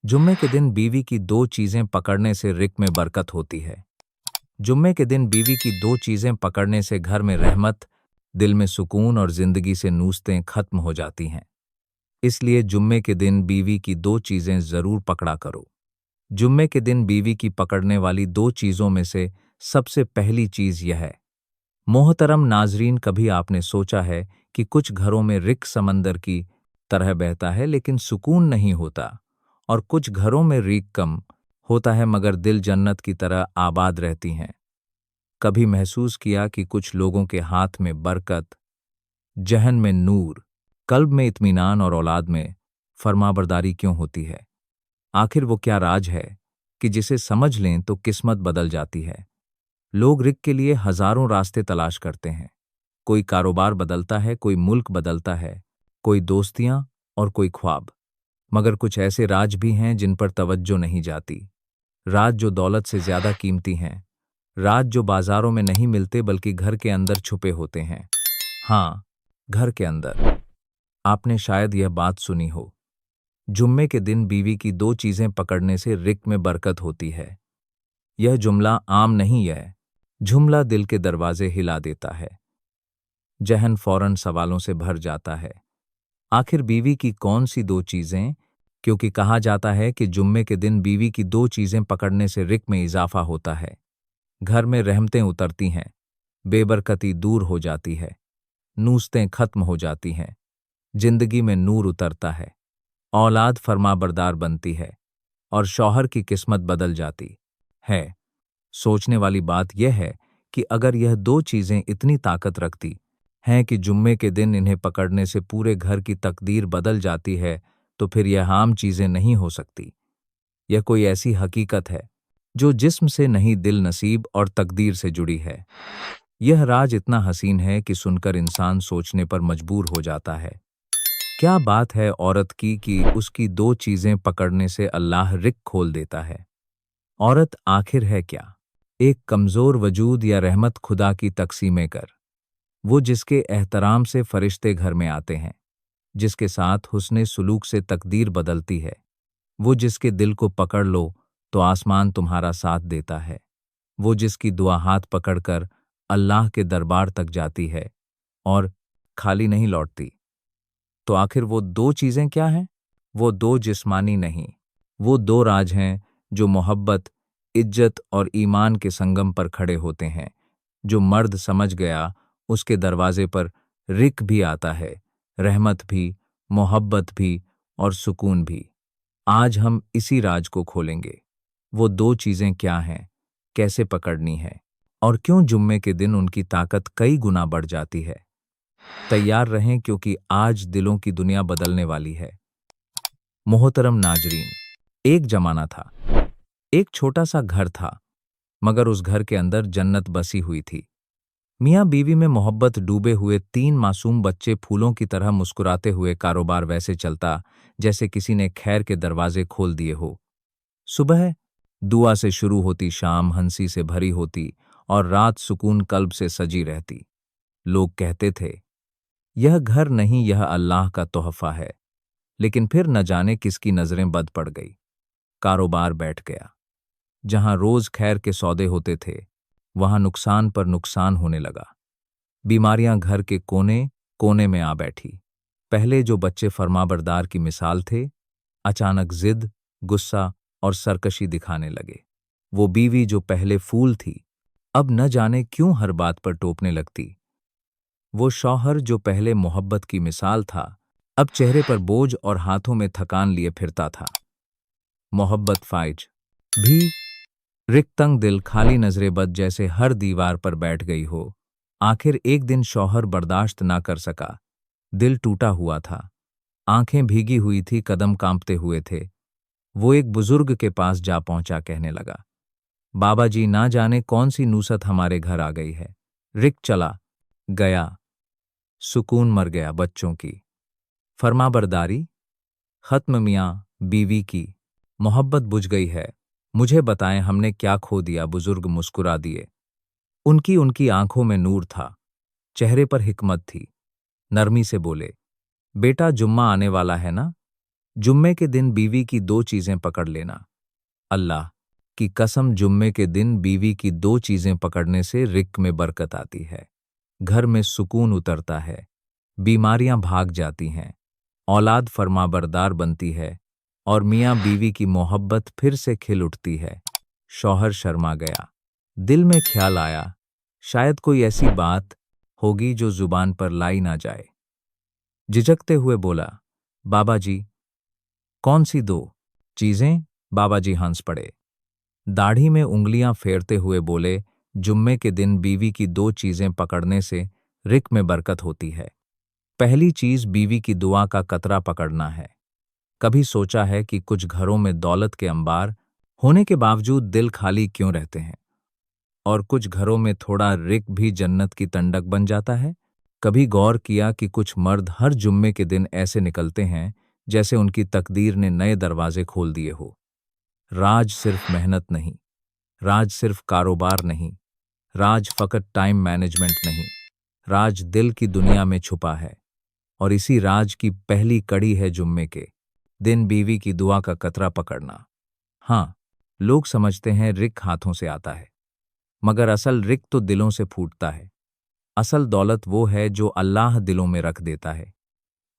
जुम्मे के दिन बीवी की दो चीजें पकड़ने से रिक में बरकत होती है। जुम्मे के दिन बीवी की दो चीजें पकड़ने से घर में रहमत, दिल में सुकून और जिंदगी से नूस्तें खत्म हो जाती हैं। इसलिए जुम्मे के दिन बीवी की दो चीजें जरूर पकड़ा करो। जुम्मे के दिन बीवी की पकड़ने वाली दो चीजों में से सबसे पहली चीज यह है। मोहतरम नाजरीन, कभी आपने सोचा है कि कुछ घरों में रिक समंदर की तरह बहता है लेकिन सुकून नहीं होता, और कुछ घरों में रिक कम होता है मगर दिल जन्नत की तरह आबाद रहती हैं। कभी महसूस किया कि कुछ लोगों के हाथ में बरकत, जहन में नूर, कल्ब में इत्मीनान और औलाद में फरमाबरदारी क्यों होती है? आखिर वो क्या राज है कि जिसे समझ लें तो किस्मत बदल जाती है? लोग रिक के लिए हजारों रास्ते तलाश करते हैं। कोई कारोबार बदलता है, कोई मुल्क बदलता है, कोई दोस्तियां और कोई ख्वाब। मगर कुछ ऐसे राज भी हैं जिन पर तवज्जो नहीं जाती। राज जो दौलत से ज्यादा कीमती हैं। राज जो बाजारों में नहीं मिलते बल्कि घर के अंदर छुपे होते हैं। हाँ, घर के अंदर। आपने शायद यह बात सुनी हो, जुम्मे के दिन बीवी की दो चीजें पकड़ने से रिक में बरकत होती है। यह जुमला आम नहीं है। जुमला दिल के दरवाजे हिला देता है। जहन फौरन सवालों से भर जाता है। आखिर बीवी की कौन सी दो चीजें? क्योंकि कहा जाता है कि जुम्मे के दिन बीवी की दो चीजें पकड़ने से रिक में इजाफा होता है। घर में रहमतें उतरती हैं, बेबरकती दूर हो जाती है, नूस्तें खत्म हो जाती हैं, जिंदगी में नूर उतरता है, औलाद फरमाबरदार बनती है और शौहर की किस्मत बदल जाती है। सोचने वाली बात यह है कि अगर यह दो चीजें इतनी ताकत रखती हैं कि जुम्मे के दिन इन्हें पकड़ने से पूरे घर की तकदीर बदल जाती है, तो फिर यह आम चीजें नहीं हो सकती। यह कोई ऐसी हकीकत है जो जिस्म से नहीं, दिल, नसीब और तकदीर से जुड़ी है। यह राज इतना हसीन है कि सुनकर इंसान सोचने पर मजबूर हो जाता है। क्या बात है औरत की कि उसकी दो चीजें पकड़ने से अल्लाह रिक खोल देता है। औरत आखिर है क्या? एक कमजोर वजूद या रहमत खुदा की तकसीमें कर? वो जिसके एहतराम से फरिश्ते घर में आते हैं, जिसके साथ हुस्ने सुलूक से तकदीर बदलती है, वो जिसके दिल को पकड़ लो तो आसमान तुम्हारा साथ देता है, वो जिसकी दुआ हाथ पकड़कर अल्लाह के दरबार तक जाती है और खाली नहीं लौटती। तो आखिर वो दो चीजें क्या हैं? वो दो जिस्मानी नहीं, वो दो राज हैं जो मोहब्बत, इज्जत और ईमान के संगम पर खड़े होते हैं। जो मर्द समझ गया, उसके दरवाजे पर रिक भी आता है, रहमत भी, मोहब्बत भी और सुकून भी। आज हम इसी राज को खोलेंगे। वो दो चीजें क्या हैं, कैसे पकड़नी है और क्यों जुम्मे के दिन उनकी ताकत कई गुना बढ़ जाती है। तैयार रहें क्योंकि आज दिलों की दुनिया बदलने वाली है। मोहतरम नाजरीन, एक जमाना था, एक छोटा सा घर था, मगर उस घर के अंदर जन्नत बसी हुई थी। मियां बीवी में मोहब्बत डूबे हुए तीन मासूम बच्चे, फूलों की तरह मुस्कुराते हुए। कारोबार वैसे चलता जैसे किसी ने खैर के दरवाजे खोल दिए हो। सुबह दुआ से शुरू होती, शाम हंसी से भरी होती और रात सुकून कल्ब से सजी रहती। लोग कहते थे, यह घर नहीं, यह अल्लाह का तोहफा है। लेकिन फिर न जाने किसकी नजरें बद पड़ गई। कारोबार बैठ गया। जहां रोज खैर के सौदे होते थे, वहां नुकसान पर नुकसान होने लगा। बीमारियां घर के कोने कोने में आ बैठी। पहले जो बच्चे फरमाबरदार की मिसाल थे, अचानक जिद, गुस्सा और सरकशी दिखाने लगे। वो बीवी जो पहले फूल थी, अब न जाने क्यों हर बात पर टोपने लगती। वो शौहर जो पहले मोहब्बत की मिसाल था, अब चेहरे पर बोझ और हाथों में थकान लिए फिरता था। मोहब्बत फाइज भी रिक, तंग दिल, खाली नजरें बद, जैसे हर दीवार पर बैठ गई हो। आखिर एक दिन शौहर बर्दाश्त ना कर सका। दिल टूटा हुआ था, आंखें भीगी हुई थी, कदम कांपते हुए थे। वो एक बुजुर्ग के पास जा पहुंचा, कहने लगा, बाबा जी, ना जाने कौन सी नूसत हमारे घर आ गई है। रिक चला गया, सुकून मर गया, बच्चों की फरमाबरदारी खत्म, मियां बीवी की मोहब्बत बुझ गई है। मुझे बताएं, हमने क्या खो दिया? बुजुर्ग मुस्कुरा दिए। उनकी आंखों में नूर था, चेहरे पर हिकमत थी। नरमी से बोले, बेटा, जुम्मा आने वाला है ना? जुम्मे के दिन बीवी की दो चीजें पकड़ लेना। अल्लाह की कसम, जुम्मे के दिन बीवी की दो चीजें पकड़ने से रिज़्क़ में बरकत आती है, घर में सुकून उतरता है, बीमारियां भाग जाती हैं, औलाद फरमाबरदार बनती है और मियाँ बीवी की मोहब्बत फिर से खिल उठती है। शौहर शर्मा गया, दिल में ख्याल आया, शायद कोई ऐसी बात होगी जो जुबान पर लाई ना जाए। झिझकते हुए बोला, बाबा जी, कौन सी दो चीजें? बाबा जी हंस पड़े, दाढ़ी में उंगलियां फेरते हुए बोले, जुम्मे के दिन बीवी की दो चीजें पकड़ने से रिज़्क़ में बरकत होती है। पहली चीज बीवी की दुआ का कतरा पकड़ना है। कभी सोचा है कि कुछ घरों में दौलत के अंबार होने के बावजूद दिल खाली क्यों रहते हैं, और कुछ घरों में थोड़ा रिज़्क़ भी जन्नत की ठंडक बन जाता है? कभी गौर किया कि कुछ मर्द हर जुम्मे के दिन ऐसे निकलते हैं जैसे उनकी तकदीर ने नए दरवाजे खोल दिए हो। राज सिर्फ मेहनत नहीं, राज सिर्फ कारोबार नहीं, राज फकत टाइम मैनेजमेंट नहीं, राज दिल की दुनिया में छुपा है। और इसी राज की पहली कड़ी है जुम्मे के दिन बीवी की दुआ का कतरा पकड़ना। हाँ, लोग समझते हैं रिज़्क़ हाथों से आता है, मगर असल रिज़्क़ तो दिलों से फूटता है। असल दौलत वो है जो अल्लाह दिलों में रख देता है,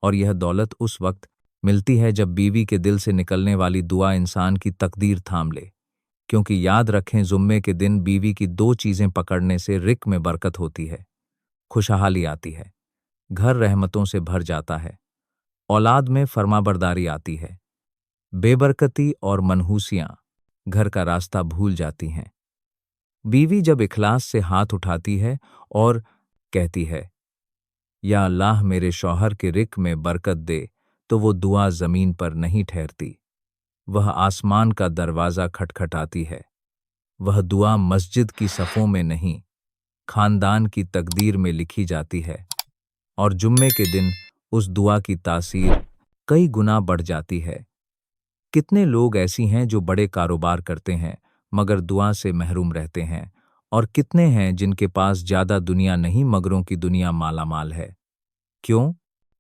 और यह दौलत उस वक्त मिलती है जब बीवी के दिल से निकलने वाली दुआ इंसान की तकदीर थाम ले। क्योंकि याद रखें, जुम्मे के दिन बीवी की दो चीजें पकड़ने से रिज़्क़ में बरकत होती है, खुशहाली आती है, घर रहमतों से भर जाता है, औलाद में फरमाबरदारी आती है, बेबरकती और मनहूसियां घर का रास्ता भूल जाती हैं। बीवी जब इखलास से हाथ उठाती है और कहती है, या अल्लाह मेरे शौहर के रिज़्क़ में बरकत दे, तो वो दुआ जमीन पर नहीं ठहरती, वह आसमान का दरवाज़ा खटखटाती है। वह दुआ मस्जिद की सफ़ों में नहीं, खानदान की तकदीर में लिखी जाती है, और जुम्मे के दिन उस दुआ की तासीर कई गुना बढ़ जाती है। कितने लोग ऐसी हैं जो बड़े कारोबार करते हैं मगर दुआ से महरूम रहते हैं, और कितने हैं जिनके पास ज़्यादा दुनिया नहीं मगरों की दुनिया मालामाल है। क्यों?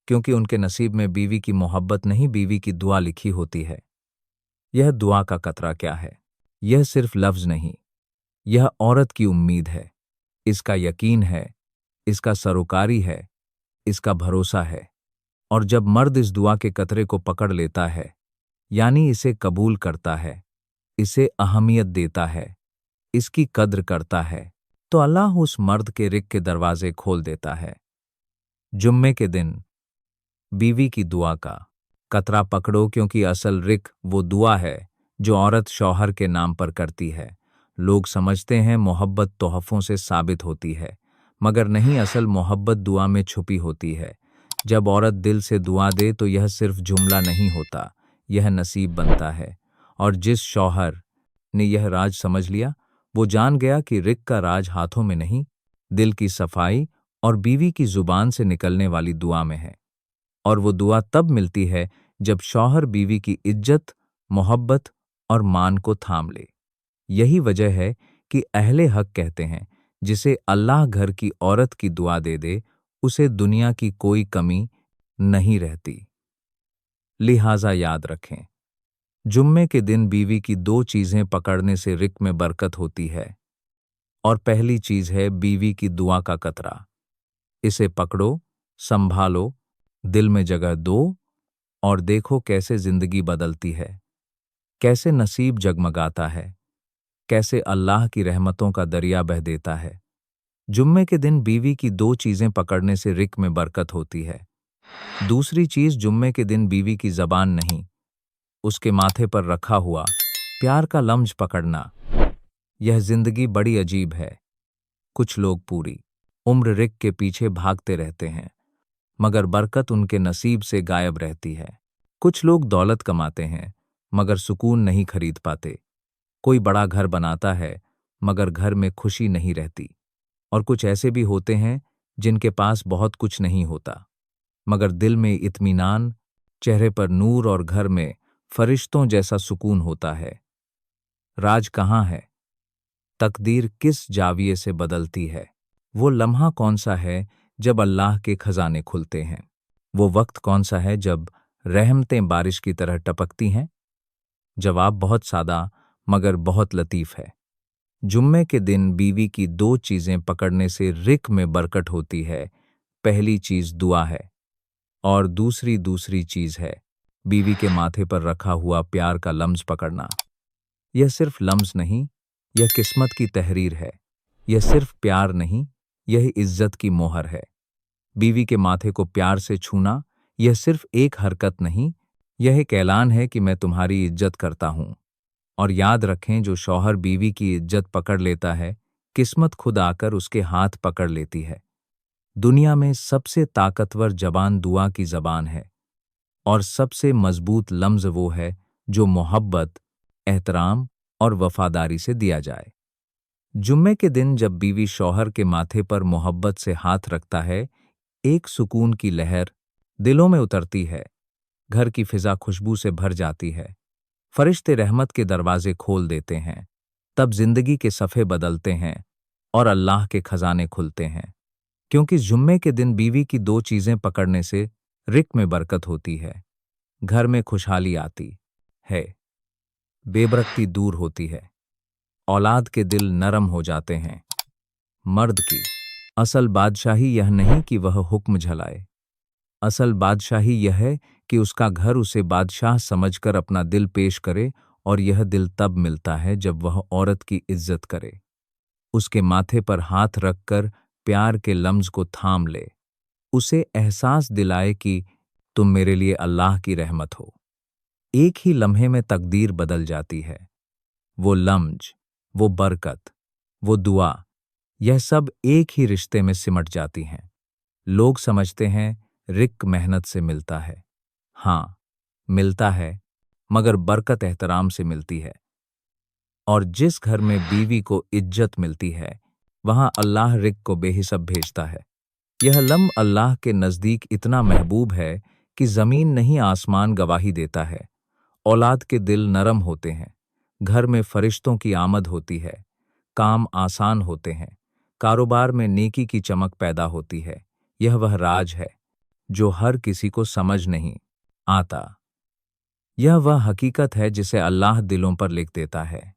क्योंकि उनके नसीब में बीवी की मोहब्बत नहीं, बीवी की दुआ लिखी होती है। यह दुआ का कतरा क्या है? यह सिर्फ लफ्ज़ नहीं, यह औरत की उम्मीद है, इसका यकीन है, इसका सरोकारी है, इसका भरोसा है। और जब मर्द इस दुआ के कतरे को पकड़ लेता है, यानी इसे कबूल करता है, इसे अहमियत देता है, इसकी कद्र करता है, तो अल्लाह उस मर्द के रिज़्क़ के दरवाजे खोल देता है। जुम्मे के दिन बीवी की दुआ का कतरा पकड़ो, क्योंकि असल रिज़्क़ वो दुआ है जो औरत शौहर के नाम पर करती है। लोग समझते हैं मोहब्बत तोहफ़ों से साबित होती है, मगर नहीं, असल मोहब्बत दुआ में छुपी होती है। जब औरत दिल से दुआ दे तो यह सिर्फ जुमला नहीं होता, यह नसीब बनता है। और जिस शौहर ने यह राज समझ लिया, वो जान गया कि रिज़्क़ का राज हाथों में नहीं, दिल की सफाई और बीवी की जुबान से निकलने वाली दुआ में है। और वो दुआ तब मिलती है जब शौहर बीवी की इज्जत, मोहब्बत और मान को थाम ले। यही वजह है कि अहले हक कहते हैं, जिसे अल्लाह घर की औरत की दुआ दे दे, उसे दुनिया की कोई कमी नहीं रहती। लिहाजा याद रखें, जुम्मे के दिन बीवी की दो चीजें पकड़ने से रिज़्क़ में बरकत होती है, और पहली चीज है बीवी की दुआ का कतरा। इसे पकड़ो, संभालो, दिल में जगह दो, और देखो कैसे जिंदगी बदलती है, कैसे नसीब जगमगाता है, कैसे अल्लाह की रहमतों का दरिया बह देता है। जुम्मे के दिन बीवी की दो चीजें पकड़ने से रिज़्क़ में बरकत होती है। दूसरी चीज, जुम्मे के दिन बीवी की जबान नहीं, उसके माथे पर रखा हुआ प्यार का लम्ज पकड़ना। यह जिंदगी बड़ी अजीब है। कुछ लोग पूरी उम्र रिज़्क़ के पीछे भागते रहते हैं, मगर बरकत उनके नसीब से गायब रहती है। कुछ लोग दौलत कमाते हैं मगर सुकून नहीं खरीद पाते। कोई बड़ा घर बनाता है मगर घर में खुशी नहीं रहती। और कुछ ऐसे भी होते हैं जिनके पास बहुत कुछ नहीं होता, मगर दिल में इत्मीनान, चेहरे पर नूर और घर में फरिश्तों जैसा सुकून होता है। राज कहाँ है? तकदीर किस जाविये से बदलती है? वो लम्हा कौन सा है जब अल्लाह के खजाने खुलते हैं? वो वक्त कौन सा है जब रहमतें बारिश की तरह टपकती हैं? जवाब बहुत सादा मगर बहुत लतीफ है। जुम्मे के दिन बीवी की दो चीजें पकड़ने से रिक में बरकत होती है। पहली चीज दुआ है और दूसरी दूसरी चीज है बीवी के माथे पर रखा हुआ प्यार का लम्ज पकड़ना। यह सिर्फ लम्ज नहीं, यह किस्मत की तहरीर है। यह सिर्फ प्यार नहीं, यह इज्जत की मोहर है। बीवी के माथे को प्यार से छूना यह सिर्फ एक हरकत नहीं, यह एक ऐलान है कि मैं तुम्हारी इज्जत करता हूं। और याद रखें, जो शौहर बीवी की इज्जत पकड़ लेता है, किस्मत खुद आकर उसके हाथ पकड़ लेती है। दुनिया में सबसे ताकतवर जबान दुआ की जबान है और सबसे मजबूत लम्ज वो है जो मोहब्बत, एहतराम और वफादारी से दिया जाए। जुम्मे के दिन जब बीवी शौहर के माथे पर मोहब्बत से हाथ रखता है, एक सुकून की लहर दिलों में उतरती है। घर की फिजा खुशबू से भर जाती है। फरिश्ते रहमत के दरवाजे खोल देते हैं। तब जिंदगी के सफ़े बदलते हैं और अल्लाह के खजाने खुलते हैं। क्योंकि जुम्मे के दिन बीवी की दो चीज़ें पकड़ने से रिक में बरकत होती है। घर में खुशहाली आती है, बेबरकती दूर होती है, औलाद के दिल नरम हो जाते हैं। मर्द की असल बादशाही यह नहीं कि वह हुक्म झलाए, असल बादशाही यह है कि उसका घर उसे बादशाह समझकर अपना दिल पेश करे, और यह दिल तब मिलता है जब वह औरत की इज्जत करे, उसके माथे पर हाथ रखकर प्यार के लम्ज को थाम ले, उसे एहसास दिलाए कि तुम मेरे लिए अल्लाह की रहमत हो। एक ही लम्हे में तकदीर बदल जाती है। वो लम्ज, वो बरकत, वो दुआ, यह सब एक ही रिश्ते में सिमट जाती हैं। लोग समझते हैं रिक मेहनत से मिलता है। हाँ, मिलता है, मगर बरकत एहतराम से मिलती है। और जिस घर में बीवी को इज्जत मिलती है, वहां अल्लाह रिक को बेहिसाब भेजता है। यह लम्ह अल्लाह के नज़दीक इतना महबूब है कि ज़मीन नहीं, आसमान गवाही देता है। औलाद के दिल नरम होते हैं, घर में फरिश्तों की आमद होती है, काम आसान होते हैं, कारोबार में नेकी की चमक पैदा होती है। यह वह राज है जो हर किसी को समझ नहीं आता। यह वह हकीकत है जिसे अल्लाह दिलों पर लिख देता है।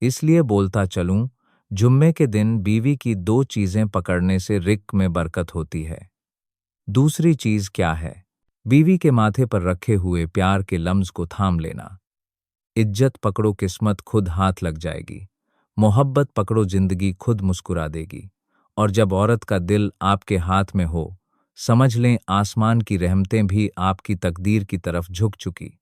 इसलिए बोलता चलूं, जुम्मे के दिन बीवी की दो चीजें पकड़ने से रिक में बरकत होती है। दूसरी चीज क्या है? बीवी के माथे पर रखे हुए प्यार के लम्ज को थाम लेना। इज्जत पकड़ो, किस्मत खुद हाथ लग जाएगी। मोहब्बत पकड़ो, जिंदगी खुद मुस्कुरा देगी। और जब औरत का दिल आपके हाथ में हो, समझ लें आसमान की रहमतें भी आपकी तकदीर की तरफ झुक चुकी।